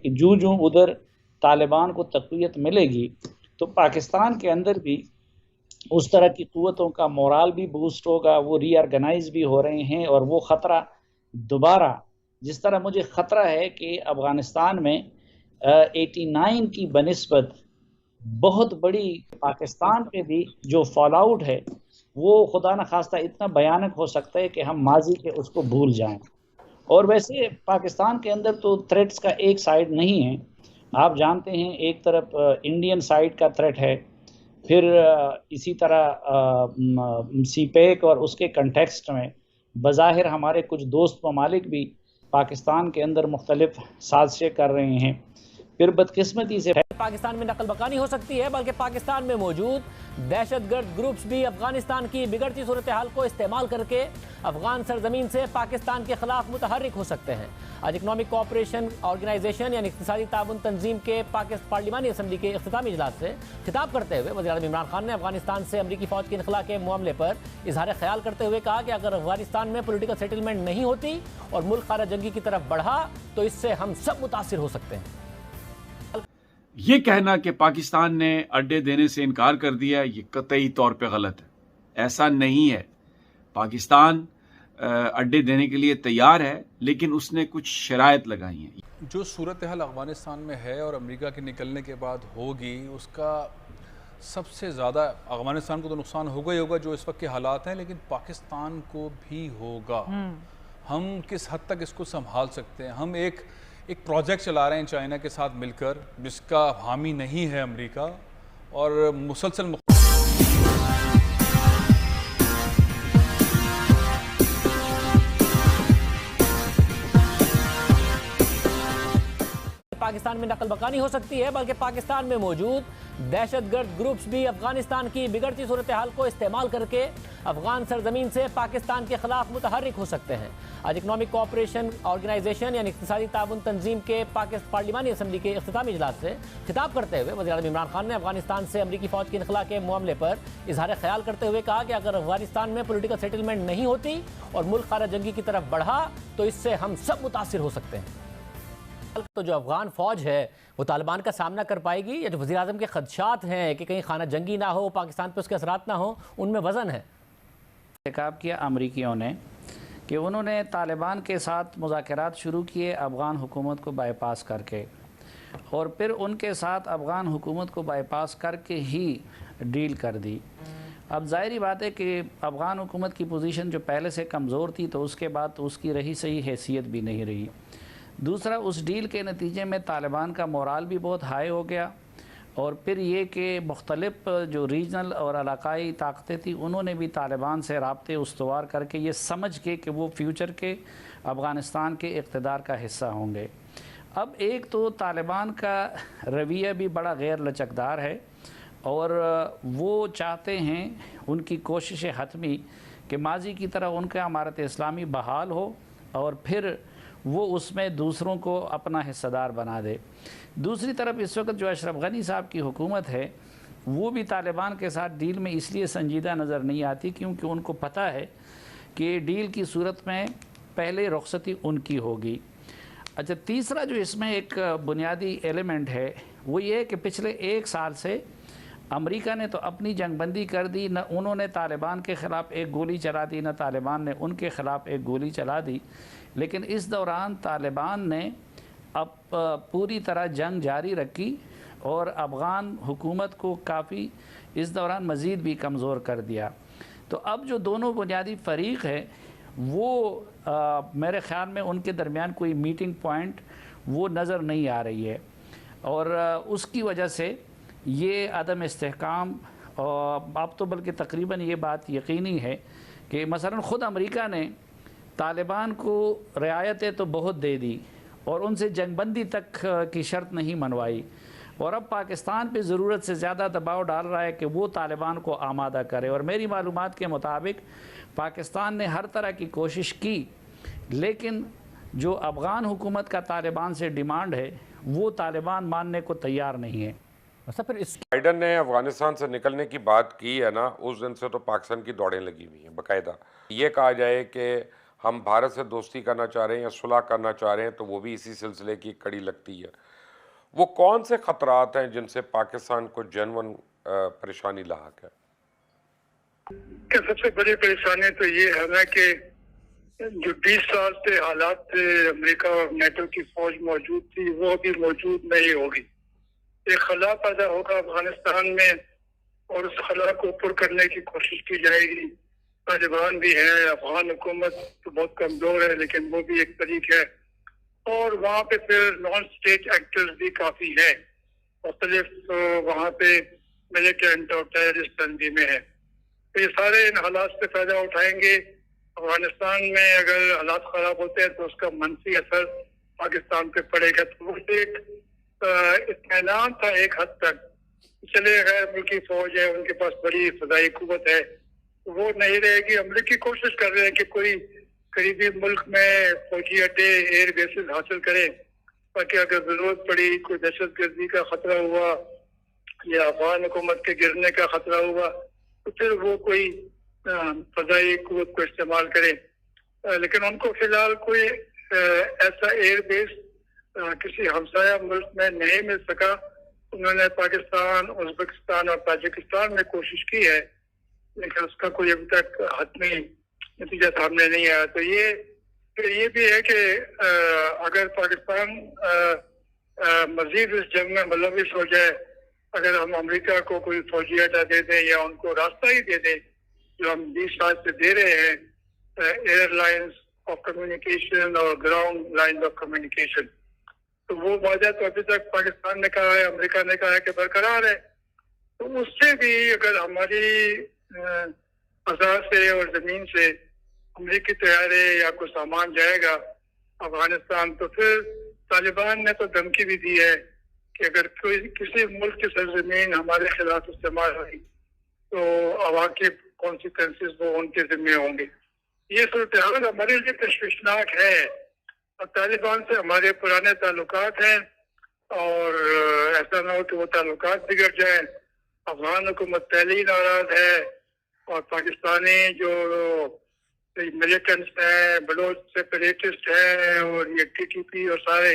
जूं जूं उधर तालिबान को तक़वियत मिलेगी तो पाकिस्तान के अंदर भी उस तरह की क़ुव्वतों का मोराल भी बूस्ट होगा, वो रीऑर्गेनाइज भी हो रहे हैं और वो ख़तरा दोबारा, जिस तरह मुझे ख़तरा है कि अफ़गानिस्तान में 89 की बनिस्बत बहुत बड़ी पाकिस्तान पे भी जो फॉल आउट है वो खुदा न खास्ता इतना भयानक हो सकता है कि हम माजी के उसको भूल जाएं। और वैसे पाकिस्तान के अंदर तो थ्रेट्स का एक साइड नहीं है, आप जानते हैं एक तरफ इंडियन साइड का थ्रेट है, फिर इसी तरह सीपेक और उसके कंटेक्स्ट में बज़ाहिर हमारे कुछ दोस्त ममालिक भी पाकिस्तान के अंदर मुख्तलिफ साजिशें कर रहे हैं। फिर बदकिस्मती से पाकिस्तान में नकल बकानी हो सकती है, बल्कि पाकिस्तान में मौजूद दहशतगर्द ग्रुप्स भी अफगानिस्तान की बिगड़ती सूरत हाल को इस्तेमाल करके अफगान सरजमीन से पाकिस्तान के खिलाफ मुतहर्रिक हो सकते हैं। आज इकनॉमिक कोऑपरेशन ऑर्गेनाइजेशन यानी इक़्तिसादी ताउन तंजीम के पार्लिमानी असम्बली के इख्तितामी इजलास से खिताब करते हुए वज़ीर-ए-आज़म इमरान खान ने अफगानिस्तान से अमरीकी फ़ौज के इनखला के मामले पर इजहार ख्याल करते हुए कहा कि अगर अफगानिस्तान में पोलिटिकल सेटलमेंट नहीं होती और मुल्क खारा जंगी की तरफ बढ़ा तो इससे हम सब मुतासिर हो सकते हैं। ये कहना कि पाकिस्तान ने अड्डे देने से इनकार कर दिया, ये कतई तौर पे गलत है। ऐसा नहीं है। पाकिस्तान अड्डे देने के लिए तैयार है, लेकिन उसने कुछ शराइत लगाई हैं। जो सूरत हाल अफ़गानिस्तान में है और अमेरिका के निकलने के बाद होगी, उसका सबसे ज़्यादा अफ़गानिस्तान को तो नुकसान होगा ही होगा जो इस वक्त के हालात हैं, लेकिन पाकिस्तान को भी होगा। हम किस हद तक इसको संभाल सकते हैं? हम एक प्रोजेक्ट चला रहे हैं चाइना के साथ मिलकर, जिसका हामी नहीं है अमेरिका, और मुसलसल पाकिस्तान में नकल बकानी हो सकती है, बल्कि पाकिस्तान में मौजूद दहशतगर्द ग्रुप्स भी अफगानिस्तान की बिगड़ती सूरत हाल को इस्तेमाल करके अफगान सरजमीन से पाकिस्तान के खिलाफ मुतहर्रिक हो सकते हैं। आज इकनॉमिक कोऑपरेशन ऑर्गेनाइजेशन यानी इक़्तिसादी ताउन तंजीम के पार्लिमानी असम्बली के इख्तितामी इजलास से खिताब करते हुए वज़ीर-ए-आज़म इमरान खान ने अफगानिस्तान से अमरीकी फ़ौज के इनखला के मामले पर इजहार ख्याल करते हुए कहा कि अगर अफगानिस्तान में पोलिटिकल सेटलमेंट नहीं होती और मुल्क खारा जंगी की तरफ बढ़ा तो इससे हम सब मुतासिर हो सकते हैं। तो जो अफगान फ़ौज है वो तालिबान का सामना कर पाएगी, या जो वज़ीर आज़म के खदशात हैं कि कहीं खाना जंगी ना हो, पाकिस्तान पर उसके असरात ना हो, उनमें वज़न है? इंतखाब किया अमरीकियों ने कि उन्होंने तालिबान के साथ मुज़ाकरात शुरू किए अफ़गान हुकूमत को बाईपास करके, और फिर उनके साथ अफ़गान हुकूमत को बाईपास करके ही डील कर दी। अब ज़ाहिरी बात है कि अफ़गान हुकूमत की पोजीशन जो पहले से कमज़ोर थी, तो उसके बाद तो उसकी रही सही हैसियत भी नहीं रही। दूसरा, उस डील के नतीजे में तालिबान का मोराल भी बहुत हाई हो गया, और फिर ये कि मुख्तलिफ जो रीजनल और इलाकाई ताकतें थी उन्होंने भी तालिबान से राब्ते उस्तवार करके ये समझ के कि वो फ्यूचर के अफ़गानिस्तान के इक़्तिदार का हिस्सा होंगे। अब एक तो तालिबान का रवैया भी बड़ा गैर लचकदार है, और वो चाहते हैं, उनकी कोशिश हतमी कि माजी की तरह उनका इमारत इस्लामी बहाल हो और फिर वो उसमें दूसरों को अपना हिस्सेदार बना दे। दूसरी तरफ इस वक्त जो अशरफ गनी साहब की हुकूमत है वो भी तालिबान के साथ डील में इसलिए संजीदा नज़र नहीं आती क्योंकि उनको पता है कि डील की सूरत में पहले रुखसती उनकी होगी। अच्छा, तीसरा जो इसमें एक बुनियादी एलिमेंट है वो ये है कि पिछले 1 साल से अमेरिका ने तो अपनी जंगबंदी कर दी, न उन्होंने तालिबान के ख़िलाफ़ एक गोली चला दी, न तालिबान ने उनके ख़िलाफ़ एक गोली चला दी। लेकिन इस दौरान तालिबान ने अब पूरी तरह जंग जारी रखी और अफ़गान हुकूमत को काफ़ी इस दौरान मज़ीद भी कमज़ोर कर दिया। तो अब जो दोनों बुनियादी फ़रीक़ है वो मेरे ख़्याल में उनके दरमियान कोई मीटिंग पॉइंट वो नज़र नहीं आ रही है, और उसकी वजह से ये अदम इस्तेहकाम, और अब तो बल्कि तकरीबन ये बात यकीनी है कि मसलन ख़ुद अमेरिका ने तालिबान को रियायतें तो बहुत दे दी और उनसे जंगबंदी तक की शर्त नहीं मनवाई, और अब पाकिस्तान पे ज़रूरत से ज़्यादा दबाव डाल रहा है कि वो तालिबान को आमादा करे। और मेरी मालूमात के मुताबिक पाकिस्तान ने हर तरह की कोशिश की, लेकिन जो अफ़गान हुकूमत का तालिबान से डिमांड है वो तालिबान मानने को तैयार नहीं है। फिर इस बाइडन ने अफगानिस्तान से निकलने की बात की है ना, उस दिन से तो पाकिस्तान की दौड़ें लगी हुई हैं। बाकायदा ये कहा जाए कि हम भारत से दोस्ती करना चाह रहे हैं या सुलह करना चाह रहे हैं, तो वो भी इसी सिलसिले की कड़ी लगती है। वो कौन से खतरात हैं जिनसे पाकिस्तान को जनवन परेशानी लाक है? सबसे बड़ी परेशानी तो ये है ना कि जो 20 साल से हालात थे, अमेरिका और नेटो की फौज मौजूद थी, वो अभी मौजूद नहीं होगी। एक खला पैदा होगा अफगानिस्तान में और उस खला को ऊपर करने की कोशिश की जाएगी। तालिबान भी है, अफगान हुकूमत तो बहुत कमजोर है लेकिन वो भी एक तरीक है, और वहाँ पे फिर नॉन स्टेट एक्टर्स भी काफी है, मुख्तलिफ वहाँ पे मिलिटेंट और टेररिस्ट तंजीमें हैं। तो ये सारे इन हालात से फायदा उठाएंगे। अफगानिस्तान में अगर हालात खराब होते हैं तो उसका मनफी असर पाकिस्तान पे पड़ेगा। तो वो एक इत्मीनान था एक हद तक, चले गैर मुल्की फौज है, उनके पास बड़ी फजाई कुव्वत है, वो नहीं रहेगी। अमरीकी कोशिश कर रहे हैं कि कोई करीबी मुल्क में फौजी अड्डे, एयर बेसिस हासिल करें, ताकि अगर जरूरत पड़ी, कोई दहशत गर्दी का खतरा हुआ या अफगान हुकूमत के गिरने का खतरा हुआ, तो फिर वो कोई फजाई कुव्वत को इस्तेमाल करें। लेकिन उनको फिलहाल कोई ऐसा एयर बेस किसी हमसाया मुल्क में नहीं मिल सका। उन्होंने पाकिस्तान, उज़्बेकिस्तान और ताजिकिस्तान में कोशिश की है, लेकिन उसका कोई अभी तक हतमी नतीजा सामने नहीं आया। तो ये भी है कि अगर पाकिस्तान मजीद इस जंग में मुलविस हो जाए, अगर हम अमेरिका को कोई फौजी अड्डा दे दें या उनको रास्ता ही दे दें जो हम 20 साल से दे रहे हैं, एयरलाइंस ऑफ कम्युनिकेशन और ग्राउंड लाइन ऑफ कम्युनिकेशन, तो वो वादा तो अभी तक पाकिस्तान ने कहा है, अमेरिका ने कहा है कि बरकरार है। तो उससे भी अगर हमारी फजा से और जमीन से अमेरिकी तैयारे या कुछ सामान जाएगा अफगानिस्तान, तो फिर तालिबान ने तो धमकी भी दी है कि अगर कोई किसी मुल्क की सरजमीन हमारे खिलाफ इस्तेमाल हुई तो अवाक़िब कॉन्सिक्वेंसेस वो उनके जिम्मे होंगे। ये सूरत हाल हमारे लिए तशवीशनाक है। और तालिबान से हमारे पुराने ताल्लुकात हैं और ऐसा ना हो कि वो ताल्लुकात बिगड़ जाए। अफगान हुकूमत पहले ही नाराज है और पाकिस्तानी जो मिलिटेंट्स हैं, बलोच सेपरेटिस्ट हैं और ये TTP और सारे,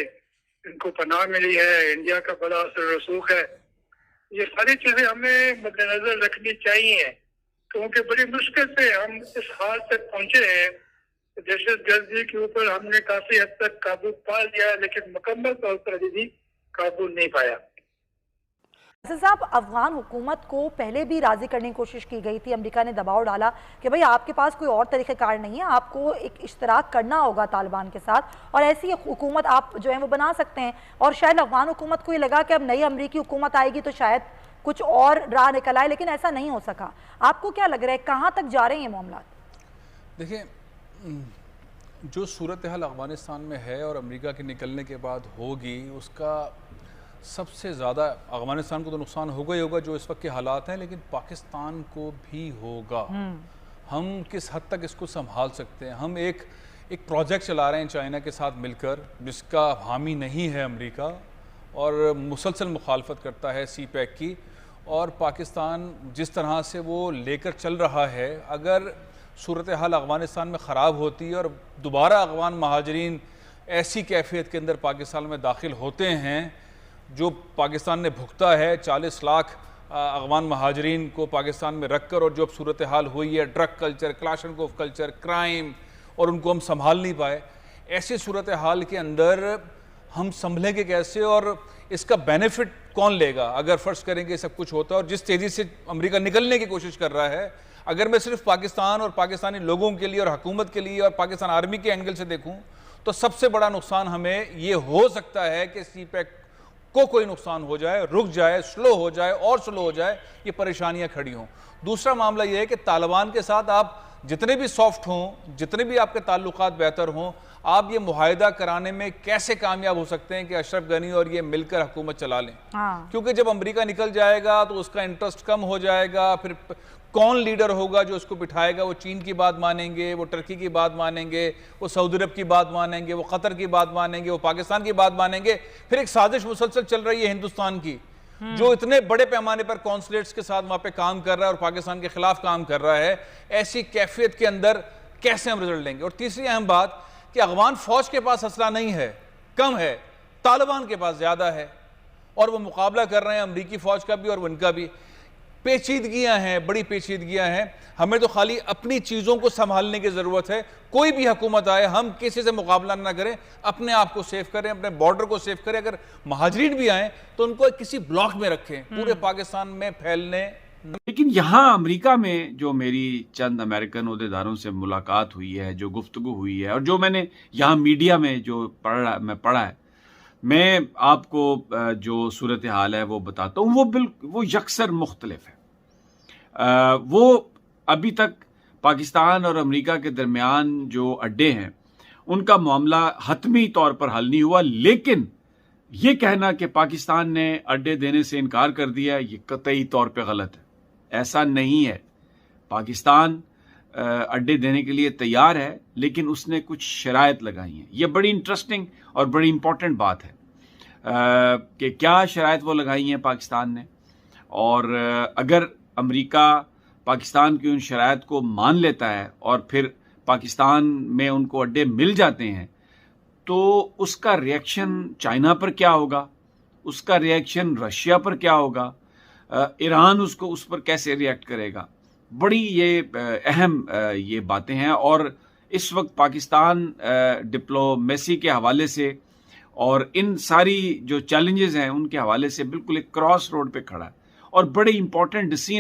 इनको पनाह मिली है, इंडिया का बड़ा असर रसूख है। ये सारी चीजें हमें मद्देनजर रखनी चाहिए, क्योंकि बड़ी मुश्किल से हम इस हाल तक पहुंचे हैं। दहशत गर्दी के ऊपर हमने काफी हद तक काबू पा लिया, लेकिन मुकम्मल तौर पर अभी भी काबू नहीं पाया। साहब, अफगान हुकूमत को पहले भी राजी करने की कोशिश की गई थी, अमेरिका ने दबाव डाला कि भाई आपके पास कोई और तरीक़ेकार नहीं है, आपको एक इश्तराक करना होगा तालिबान के साथ और ऐसी हुकूमत आप जो है वो बना सकते हैं। और शायद अफगान हुकूमत को ये लगा कि अब नई अमरीकी हुकूमत आएगी तो शायद कुछ और राह निकल आए, लेकिन ऐसा नहीं हो सका। आपको क्या लग रहा है, कहाँ तक जा रहे हैं ये मामला? देखिए, जो सूरत हाल अफगानिस्तान में है और अमेरिका के निकलने के बाद होगी, उसका सबसे ज़्यादा अफगानिस्तान को तो नुकसान होगा ही होगा जो इस वक्त के हालात हैं, लेकिन पाकिस्तान को भी होगा। हम किस हद तक इसको संभाल सकते हैं? हम एक प्रोजेक्ट चला रहे हैं चाइना के साथ मिलकर, जिसका हामी नहीं है अमेरिका और मुसलसल मुखालफत करता है CPEC की, और पाकिस्तान जिस तरह से वो लेकर चल रहा है, अगर सूरत हाल अफगानिस्तान में ख़राब होती है और दोबारा अफगान महाजरीन ऐसी कैफियत के अंदर पाकिस्तान में दाखिल होते हैं जो पाकिस्तान ने भुगता है, 40 लाख अफगान महाजरीन को पाकिस्तान में रख कर, और जो अब सूरत हाल हुई है, drug culture, Kalashnikov culture, crime, और उनको हम संभाल नहीं पाए, ऐसे सूरत हाल के अंदर हम संभलेंगे कैसे और इसका बेनिफिट कौन लेगा? अगर फ़र्ज़ करेंगे सब कुछ होता है और जिस तेज़ी से अमेरिका निकलने की कोशिश कर रहा है, अगर मैं सिर्फ पाकिस्तान और पाकिस्तानी लोगों के लिए और हुकूमत के लिए और पाकिस्तान आर्मी के एंगल से देखूं, तो सबसे बड़ा नुकसान हमें ये हो सकता है कि CPEC को कोई नुकसान हो जाए, रुक जाए, स्लो हो जाए और स्लो हो जाए, ये परेशानियां खड़ी हों। दूसरा मामला ये है कि तालिबान के साथ आप जितने भी सॉफ्ट हों, जितने भी आपके ताल्लुकात बेहतर हों, आप ये मुआहिदा कराने में कैसे कामयाब हो सकते हैं कि अशरफ गनी और ये मिलकर हुकूमत चला लें? क्योंकि जब अमेरिका निकल जाएगा तो उसका इंटरेस्ट कम हो जाएगा, फिर कौन लीडर होगा जो उसको बिठाएगा? वो चीन की बात मानेंगे, वो टर्की की बात मानेंगे, वो सऊदी अरब की बात मानेंगे, वो कतर की बात मानेंगे, वो पाकिस्तान की बात मानेंगे। फिर एक साजिश मुसलसल चल रही है हिंदुस्तान की, जो इतने बड़े पैमाने पर कॉन्सुलेट्स के साथ वहाँ पे काम कर रहा है और पाकिस्तान के खिलाफ काम कर रहा है। ऐसी कैफियत के अंदर कैसे हम रिजल्ट लेंगे। और तीसरी अहम बात कि अफगान फौज के पास असला नहीं है, कम है, तालिबान के पास ज्यादा है और वो मुकाबला कर रहे हैं अमरीकी फौज का भी और उनका भी। पेचीदगियां हैं, बड़ी पेचीदगियां हैं। हमें तो खाली अपनी चीजों को संभालने की जरूरत है। कोई भी हुकूमत आए, हम किसी से मुकाबला ना करें, अपने आप को सेव करें, अपने बॉर्डर को सेव करें। अगर महाजरीन भी आए तो उनको किसी ब्लॉक में रखें, पूरे पाकिस्तान में फैलने। लेकिन यहाँ अमेरिका में जो मेरी चंद अमेरिकन ओहदेदारों से मुलाकात हुई है, जो गुफ्तगू हुई है और जो मैंने यहाँ मीडिया में जो पढ़ा है, मैं आपको जो सूरत हाल है वो बताता हूँ। वो यकसर मुख्तलिफ है। वो अभी तक पाकिस्तान और अमेरिका के दरमियान जो अड्डे हैं उनका मामला हतमी तौर पर हल नहीं हुआ। लेकिन ये कहना कि पाकिस्तान ने अड्डे देने से इनकार कर दिया, ये कतई तौर पे गलत है। ऐसा नहीं है। पाकिस्तान अड्डे देने के लिए तैयार है, लेकिन उसने कुछ शराइत लगाई हैं। ये बड़ी इंटरेस्टिंग और बड़ी इंपॉर्टेंट बात है कि क्या शराइत वो लगाई हैं पाकिस्तान ने। और अगर अमेरिका पाकिस्तान की उन शराइत को मान लेता है और फिर पाकिस्तान में उनको अड्डे मिल जाते हैं, तो उसका रिएक्शन चाइना पर क्या होगा, उसका रिएक्शन रशिया पर क्या होगा, ईरान उस पर कैसे रिएक्ट करेगा। बड़ी ये अहम ये बातें हैं। और इस वक्त पाकिस्तान डिप्लोमेसी के हवाले से और इन सारी जो चैलेंजेस हैं उनके हवाले से बिल्कुल एक क्रॉस रोड पे खड़ा है और बड़े इंपॉर्टेंट डिसीजन